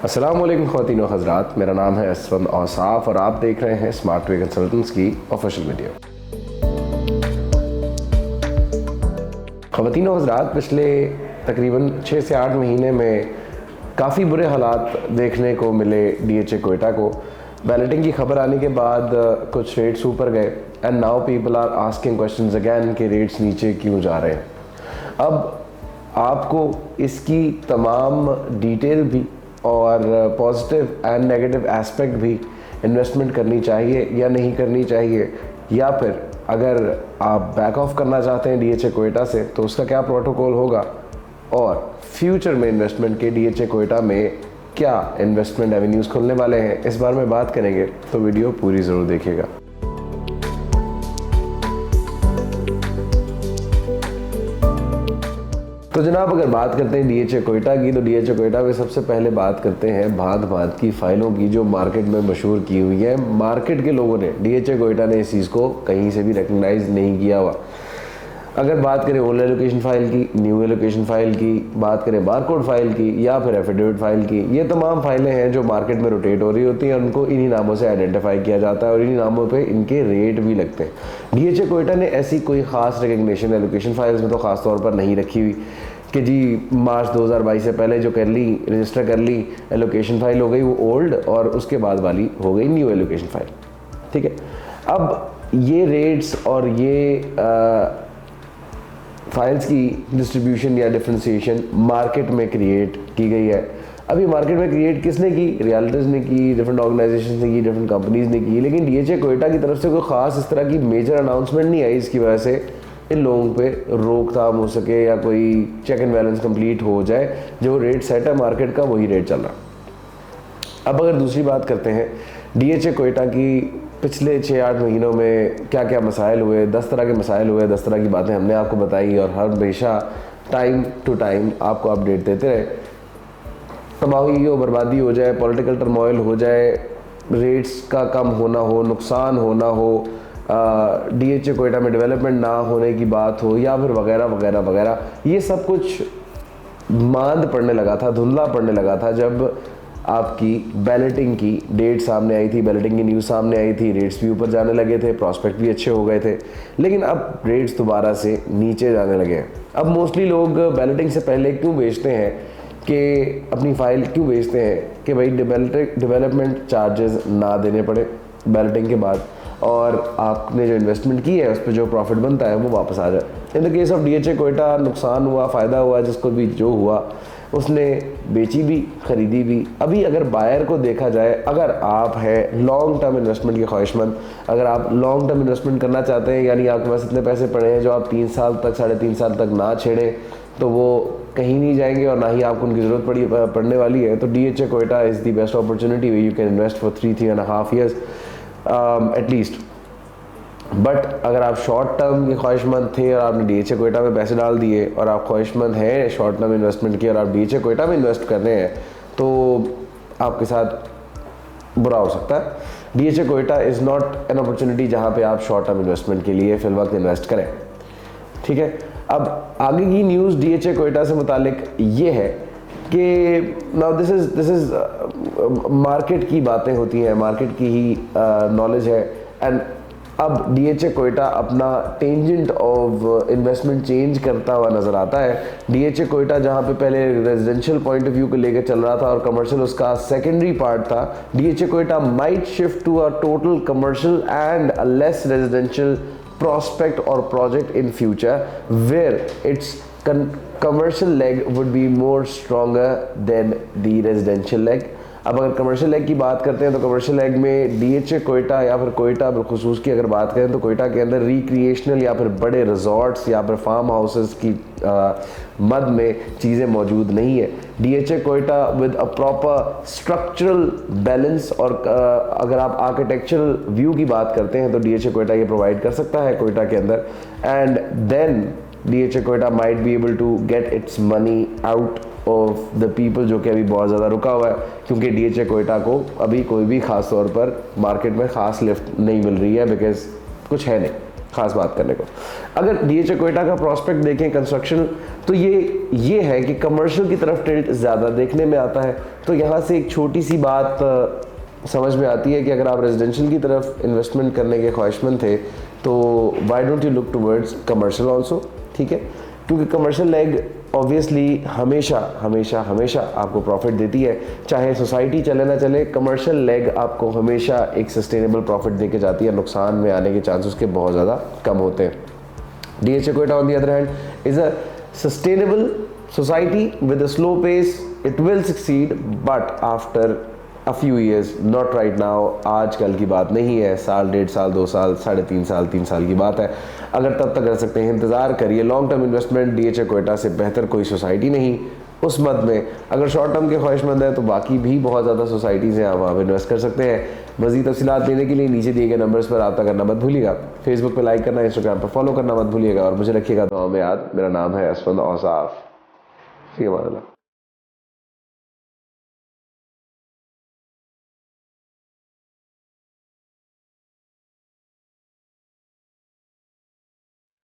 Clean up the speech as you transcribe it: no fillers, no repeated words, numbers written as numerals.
अस्सलाम वालेकुम ख़वातीन व हज़रात, मेरा नाम है असफंद औसाफ और आप देख रहे हैं स्मार्ट वे कंसल्टेंट्स की ऑफिशियल वीडियो। ख़वातीन व हज़रात, पिछले तकरीबन 6 से 8 महीने में काफ़ी बुरे हालात देखने को मिले DHA कोयटा को। बैलेटिंग की खबर आने के बाद कुछ रेट्स ऊपर गए and now people are asking questions again कि रेट्स नीचे क्यों जा रहे हैं। अब आपको इसकी तमाम डिटेल भी और पॉजिटिव एंड नेगेटिव एस्पेक्ट भी इन्वेस्टमेंट करनी चाहिए या नहीं करनी चाहिए, या फिर अगर आप बैक ऑफ करना चाहते हैं DHA कोयटा से तो उसका क्या प्रोटोकॉल होगा, और फ्यूचर में इन्वेस्टमेंट के DHA कोयटा में क्या इन्वेस्टमेंट एवेन्यूज़ खुलने वाले हैं, इस बारे में बात करेंगे, तो वीडियो पूरी ज़रूर देखिएगा। तो जनाब, अगर बात करते हैं DHA कोयटा की, तो DHA कोयटा में सबसे पहले बात करते हैं भांत भांत की फ़ाइलों की जो मार्केट में मशहूर की हुई है। मार्केट के लोगों ने, DHA कोयटा ने इस चीज़ को कहीं से भी रिकग्नाइज़ नहीं किया हुआ। अगर बात करें ओल्ड एलोकेशन फ़ाइल की, न्यू एलोकेशन फ़ाइल की, बात करें बारकोड फ़ाइल की या फिर एफिडेविट फ़ाइल की, ये तमाम फ़ाइलें हैं जो मार्केट में रोटेट हो रही होती हैं। उनको इन्हीं नामों से आइडेंटिफाई किया जाता है और इन्हीं नामों पे इनके रेट भी लगते हैं। DHA कोयटा ने ऐसी कोई ख़ास रिकग्निशन एलोकेशन फ़ाइल्स में तो ख़ास तौर पर नहीं रखी हुई कि जी मार्च 2022 से पहले जो कर ली, रजिस्टर कर ली, एलोकेशन फ़ाइल हो गई वो ओल्ड और उसके बाद वाली हो गई न्यू एलोकेशन फ़ाइल। ठीक है, अब ये रेट्स और ये फाइल्स की डिस्ट्रीब्यूशन या डिफ्रेंशिएशन मार्केट में क्रिएट की गई है। अब ये मार्केट में क्रिएट किसने की? रियल्टर्स ने की, डिफरेंट ऑर्गेनाइजेशन ने की, डिफरेंट कंपनीज ने की, लेकिन DHA कोयटा की तरफ से कोई ख़ास इस तरह की मेजर अनाउंसमेंट नहीं आई इसकी वजह से इन लोगों पे रोकथाम हो सके या कोई चेक एंड बैलेंस कंप्लीट हो जाए। जो रेट सेट है मार्केट का वही रेट चल रहा। अब अगर दूसरी बात करते हैं DHA कोयटा की, पिछले 6-8 महीनों में क्या क्या मसाइल हुए, 10 तरह के मसाइल हुए, 10 तरह की बातें हमने आपको बताई और हर हमेशा टाइम टू टाइम आपको अपडेट देते रहे। तबाही हो, बर्बादी हो जाए, पॉलिटिकल टर्मोइल हो जाए, रेट्स का कम होना हो, नुकसान होना हो, DHA कोयटा में डेवलपमेंट ना होने की बात हो, या फिर वगैरह वगैरह वगैरह, ये सब कुछ मांद पड़ने लगा था, धुंधला पड़ने लगा था जब आपकी बैलेटिंग की डेट सामने आई थी, बैलेटिंग की न्यूज़ सामने आई थी, रेट्स भी ऊपर जाने लगे थे, प्रॉस्पेक्ट भी अच्छे हो गए थे, लेकिन अब रेट्स दोबारा से नीचे जाने लगे हैं। अब मोस्टली लोग बैलेटिंग से पहले क्यों बेचते हैं कि अपनी फ़ाइल क्यों बेचते हैं कि भाई डेवलपमेंट चार्जेस ना देने पड़े बैलेटिंग के बाद, और आपने जो इन्वेस्टमेंट की है उस पर जो प्रॉफिट बनता है वो वापस आ जाए। In the case of DHA Quetta नुकसान हुआ, फ़ायदा हुआ, जिसको भी जो हुआ उसने बेची भी, ख़रीदी भी। अभी अगर बायर को देखा जाए, अगर आप हैं लॉन्ग टर्म इन्वेस्टमेंट के ख्वाहिशमंद, अगर आप लॉन्ग टर्म इन्वेस्टमेंट करना चाहते हैं, यानी आपके पास इतने पैसे पड़े हैं जो आप 3 साल तक, 3.5 साल तक ना छेड़ें, तो वो कहीं नहीं जाएंगे और ना ही आपको उनकी ज़रूरत पड़ने वाली है, तो DHA Quetta is the best opportunity way you can invest for 3.5 years at least. But अगर आप शॉर्ट टर्म के ख्वाहिशमंद थे और आपने DHA कोयटा में पैसे डाल दिए और आप ख्वाहिशमंद हैं शॉर्ट टर्म इन्वेस्टमेंट की और आप DHA कोयटा में इन्वेस्ट कर रहे हैं, तो आपके साथ बुरा हो सकता है। DHA Quetta is not an opportunity जहां पे आप शॉर्ट टर्म इन्वेस्टमेंट के लिए फिल वक्त इन्वेस्ट करें। ठीक है, अब आगे की न्यूज़ DHA कोयटा से मुतालिक ये है कि नाउ दिस इज़ मार्केट की बातें होती हैं, मार्केट की ही नॉलेज है। एंड अब DHA कोयटा अपना टेंजेंट ऑफ इन्वेस्टमेंट चेंज करता हुआ नज़र आता है। DHA कोयटा जहाँ पे पहले रेजिडेंशियल पॉइंट ऑफ व्यू को लेकर चल रहा था और कमर्शियल उसका सेकेंडरी पार्ट था, DHA Quetta might shift to a total commercial and a less residential prospect or project in future where its commercial leg would be more stronger than the residential leg। अब अगर commercial leg की बात करते हैं तो commercial leg में DHA Quetta या फिर कोयटा बिलखुसूस की अगर बात करें तो कोयटा के अंदर रिक्रिएशनल या फिर बड़े रिजॉर्ट्स या फिर फार्म हाउसेस की मद में चीज़ें मौजूद नहीं है। DHA Quetta with a proper structural balance, और अगर आप आर्किटेक्चरल व्यू की बात करते हैं तो DHA कोयटा ये प्रोवाइड कर सकता है कोयटा के अंदर। And then DHA Quetta might be able to get its money out of the people, जो कि अभी बहुत ज़्यादा रुका हुआ है, क्योंकि DHA कोयटा को अभी कोई भी ख़ास तौर पर मार्केट में ख़ास लिफ्ट नहीं मिल रही है, बिकॉज कुछ है नहीं। खास बात करने को। अगर डीएचए क्वेटा का प्रॉस्पेक्ट देखें कंस्ट्रक्शन, तो ये है कि कमर्शियल की तरफ टिल्ट ज़्यादा देखने में आता है। तो यहाँ से एक छोटी सी बात समझ में आती है कि अगर आप रेजिडेंशियल की तरफ इन्वेस्टमेंट करने के ख्वाहिशमंद थे तो why don't you look towards commercial also, ठीक है, क्योंकि कमर्शियल लेग ऑब्वियसली हमेशा हमेशा हमेशा आपको प्रॉफिट देती है, चाहे सोसाइटी चले ना चले, कमर्शियल लेग आपको हमेशा एक सस्टेनेबल प्रॉफिट दे के जाती है, नुकसान में आने के चांसेस के बहुत ज़्यादा कम होते हैं। DHA Quetta on the other hand is a sustainable society with a slow pace, it will succeed but after a few years, not right now. आज कल की बात नहीं है, साल, 1.5 साल, 2 साल, 3.5 साल, 3 साल की बात है। अगर तब तक कर सकते हैं इंतज़ार करिए, long term investment DHA Quetta से बेहतर कोई सोसाइटी नहीं उस मद में। अगर शॉर्ट टर्म के ख्वाहिशमंद है तो बाकी भी बहुत ज़्यादा सोसाइटीज़ हैं, आप वहाँ पर इन्वेस्ट कर सकते हैं। मज़ीद तफ़सीलात लेने के लिए नीचे दिए गए नंबर्स पर रब्ता करना मत भूलिएगा। फेसबुक पर लाइक करना, इंस्टाग्राम पर फॉलो करना मत भूलिएगा और मुझे रखिएगा दुआ में याद। मेरा नाम है असफंद औसाफ। फ़ी अमान अल्लाह।